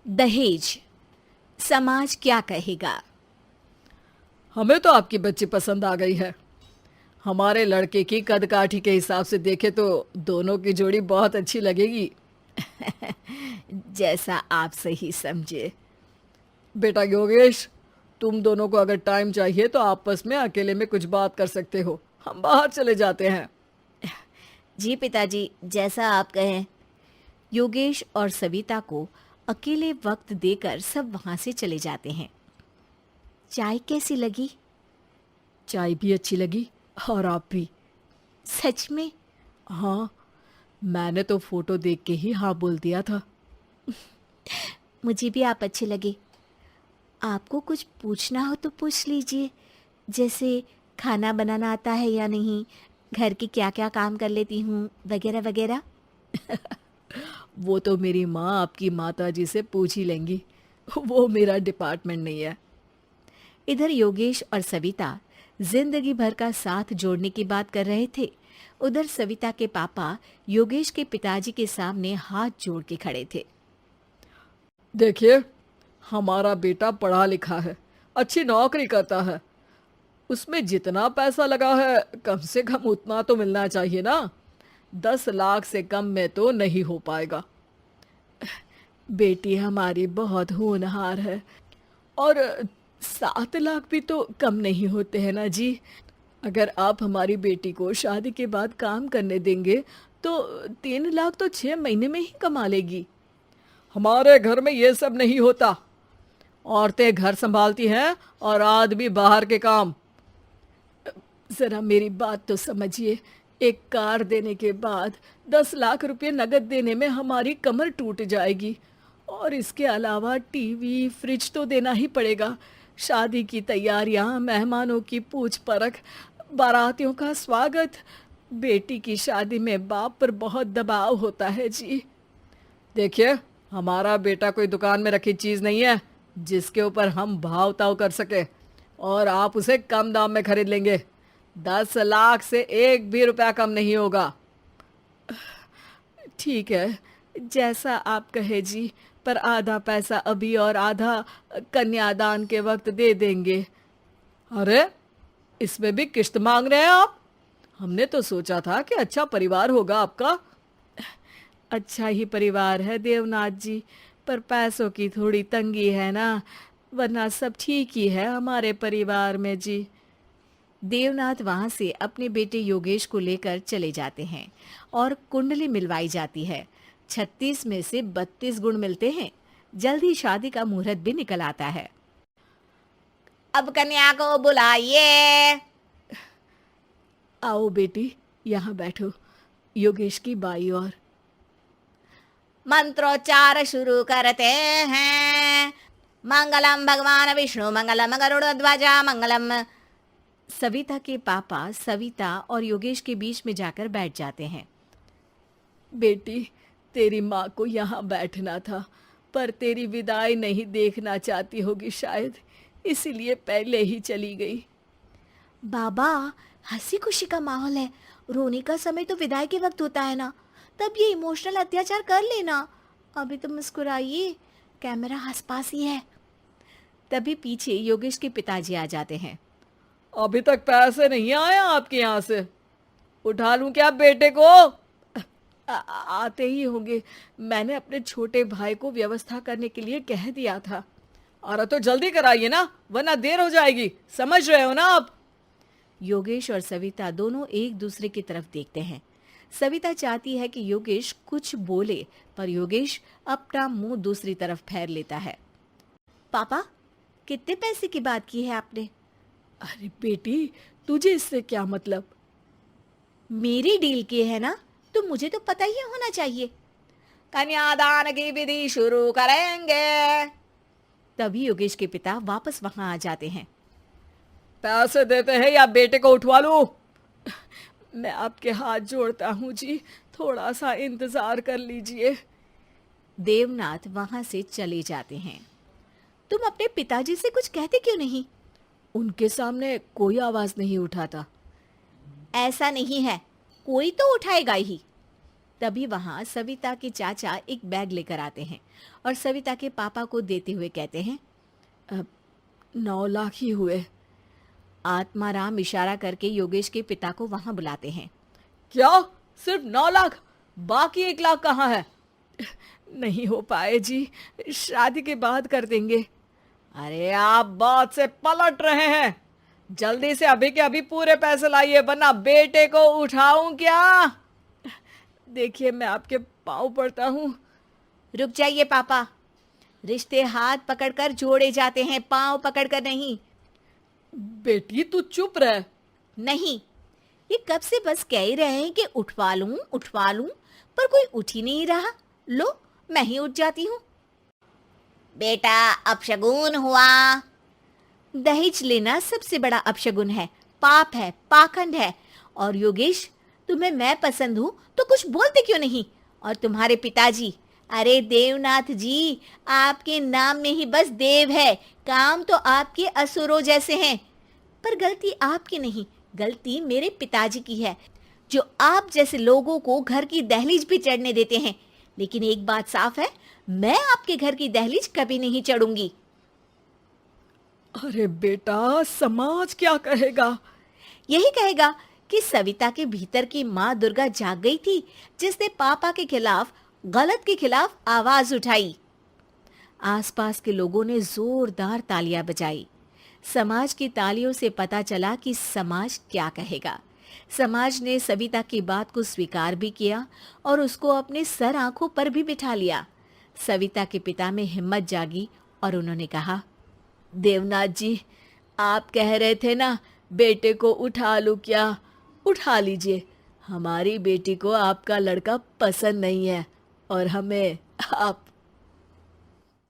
दहेज, समाज क्या कहेगा। हमें तो आपकी बच्ची पसंद आ गई है। हमारे लड़के की कद काठी के हिसाब से देखे तो दोनों की जोड़ी बहुत अच्छी लगेगी। जैसा आप सही समझे। बेटा योगेश, तुम दोनों को अगर टाइम चाहिए तो आपस में अकेले में कुछ बात कर सकते हो। हम बाहर चले जाते हैं। जी पिताजी, जैसा आप कहें। योगेश और सविता को अकेले वक्त देकर सब वहां से चले जाते हैं। चाय कैसी लगी? चाय भी अच्छी लगी और आप भी। सच में? हाँ, मैंने तो फोटो देख के ही हाँ बोल दिया था। मुझे भी आप अच्छे लगे। आपको कुछ पूछना हो तो पूछ लीजिए, जैसे खाना बनाना आता है या नहीं, घर के क्या क्या काम कर लेती हूँ, वगैरह वगैरह। वो तो मेरी माँ आपकी माता जी से पूछ ही लेंगी। वो मेरा डिपार्टमेंट नहीं है। इधर योगेश और सविता जिंदगी भर का साथ जोड़ने की बात कर रहे थे। उधर सविता के पापा योगेश के पिताजी के सामने हाथ जोड़ के खड़े थे। देखिए, हमारा बेटा पढ़ा लिखा है, अच्छी नौकरी करता है। उसमें जितना पैसा लगा है कम से कम उतना तो मिलना चाहिए ना। 10 लाख से कम में तो नहीं हो पाएगा। बेटी हमारी बहुत होनहार है और 7 लाख भी तो कम नहीं होते हैं ना जी। अगर आप हमारी बेटी को शादी के बाद काम करने देंगे तो 3 लाख तो 6 महीने में ही कमा लेगी। हमारे घर में ये सब नहीं होता। औरतें घर संभालती हैं और आदमी बाहर के काम। जरा मेरी बात तो समझिए। एक कार देने के बाद 10 लाख रुपए नगद देने में हमारी कमर टूट जाएगी। और इसके अलावा टीवी फ्रिज तो देना ही पड़ेगा। शादी की तैयारियां, मेहमानों की पूछ परख, बारातियों का स्वागत। बेटी की शादी में बाप पर बहुत दबाव होता है जी। देखिए, हमारा बेटा कोई दुकान में रखी चीज नहीं है जिसके ऊपर हम भाव ताव कर सके और आप उसे कम दाम में खरीद लेंगे। 10 लाख से एक भी रुपया कम नहीं होगा। ठीक है, जैसा आप कहे जी, पर आधा पैसा अभी और आधा कन्यादान के वक्त दे देंगे। अरे, इसमें भी किश्त मांग रहे हैं आप? हमने तो सोचा था कि अच्छा परिवार होगा आपका। अच्छा ही परिवार है देवनाथ जी, पर पैसों की थोड़ी तंगी है ना, वरना सब ठीक ही है हमारे परिवार में जी। देवनाथ वहां से अपने बेटे योगेश को लेकर चले जाते हैं और कुंडली मिलवाई जाती है। 36 में से 32 गुण मिलते हैं। जल्द ही शादी का मुहूर्त भी निकल आता है। अब कन्या को बुलाइए। आओ बेटी, यहाँ बैठो। योगेश की बाई और। मंत्रोच्चार शुरू करते हैं। मंगलम भगवान विष्णु मंगलम गरुड़ ध्वजा मंगलम। सविता के पापा सविता और योगेश के बीच में जाकर बैठ जाते हैं। बेटी, तेरी माँ को यहाँ बैठना था, पर तेरी विदाई नहीं देखना चाहती होगी शायद, इसीलिए पहले ही चली गई। बाबा, हंसी खुशी का माहौल है, रोने का समय तो विदाई के वक्त होता है ना, तब ये इमोशनल अत्याचार कर लेना। अभी तो मुस्कुराइए, कैमरा आसपास ही है। तभी पीछे योगेश के पिताजी आ जाते हैं। अभी तक पैसे नहीं आए आपके यहाँ से? उठा लूं क्या बेटे को? आते ही होंगे, मैंने अपने छोटे भाई को व्यवस्था करने के लिए कह दिया था। अरे तो जल्दी कराइए ना, वरना देर हो जाएगी। समझ रहे हो ना आप? योगेश और सविता दोनों एक दूसरे की तरफ देखते हैं। सविता चाहती है कि योगेश कुछ बोले, पर योगेश अपना मुंह दूसरी तरफ फेर लेता है। पापा, कितने पैसे की बात की है आपने? अरे बेटी, तुझे इससे क्या मतलब? मेरी डील की है ना, तो मुझे तो पता ही होना चाहिए। कन्यादान की विधि शुरू करेंगे। तभी योगेश के पिता वापस वहां आ जाते हैं। पैसे देते हैं या बेटे को उठवा लूं? मैं आपके हाथ जोड़ता हूँ जी, थोड़ा सा इंतजार कर लीजिए। देवनाथ वहां से चले जाते हैं। तुम अपने पिताजी से कुछ कहते क्यों नहीं? उनके सामने कोई आवाज नहीं उठाता। ऐसा नहीं है, कोई तो उठाएगा ही। तभी वहां सविता के चाचा एक बैग लेकर आते हैं और सविता के पापा को देते हुए कहते हैं, 9 लाख ही हुए। आत्माराम इशारा करके योगेश के पिता को वहां बुलाते हैं। क्या? सिर्फ 9 लाख? बाकी 1 लाख कहाँ है? नहीं हो पाए जी, शादी के बाद कर देंगे। अरे आप बात से पलट रहे हैं। जल्दी से अभी के अभी पूरे पैसे लाइए, वरना बेटे को उठाऊं क्या? देखिए मैं आपके पाँव पड़ता हूँ। रुक जाइए पापा, रिश्ते हाथ पकड़कर जोड़े जाते हैं, पांव पकड़कर नहीं। बेटी तू चुप रह। नहीं, ये कब से बस कह ही रहे हैं कि उठवा लूं, पर कोई उठ ही नहीं रहा। लो, मैं ही उठ जाती हूँ। बेटा, अपशगुन हुआ। दहेज लेना सबसे बड़ा अपशगुन है, पाप है, पाखंड है। और योगेश, तुम्हें मैं पसंद हूँ तो कुछ बोलते क्यों नहीं? और तुम्हारे पिताजी, अरे देवनाथ जी, आपके नाम में ही बस देव है, काम तो आपके असुरों जैसे हैं। पर गलती आपकी नहीं, गलती मेरे पिताजी की है, जो आप जैसे लोगों को घर की दहलीज भी चढ़ने देते हैं। लेकिन एक बात साफ है, मैं आपके घर की दहलीज कभी नहीं चढ़ूंगी। अरे बेटा, समाज क्या कहेगा? यही कहेगा कि सविता के भीतर की माँ दुर्गा जाग गई थी, जिसने पापा के खिलाफ, गलत के खिलाफ आवाज उठाई। आसपास के लोगों ने जोरदार तालियां बजाई। समाज की तालियों से पता चला कि समाज क्या कहेगा। समाज ने सविता की बात को स्वीकार भी किया और उसको अपने सर आंखों पर भी बिठा लिया। सविता के पिता में हिम्मत जागी और उन्होंने कहा, देवनाथ जी, आप कह रहे थे ना बेटे को उठा लूं क्या? उठा लीजिए। हमारी बेटी को आपका लड़का पसंद नहीं है और हमें आप